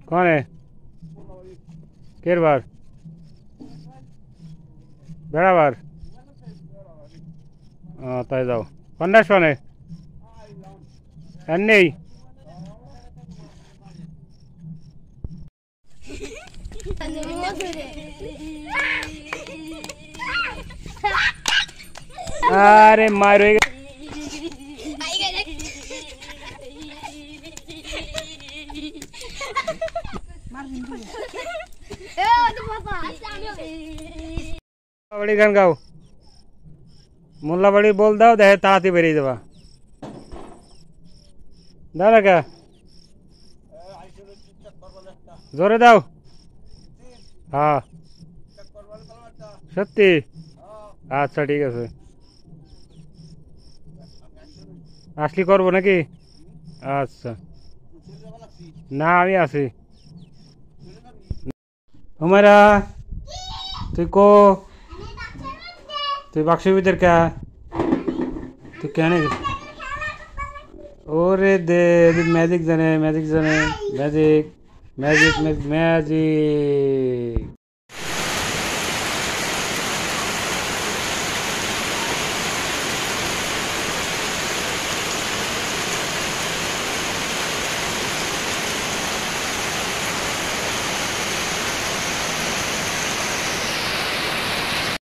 कौन है केर बार बेड़ा बार ताई जाओ पन्नास कौन है अन्नी अरे मारो बड़ी गान गाओ मुल्ला बड़ी बोल दाओ देहे ताती बेरी देवा दादा क्या जोरे दाओ हाँ सत्य अच्छा ठीक है আসলি করবো নাকি আচ্ছা না আমি আছি হুমায়রা তুই কো তুই বাক্সের ভিতর কে তুই কেন ওরে দে ম্যাজিক জানে ম্যাজিক ম্যাজিক ম্যাজিক ম্যাজিক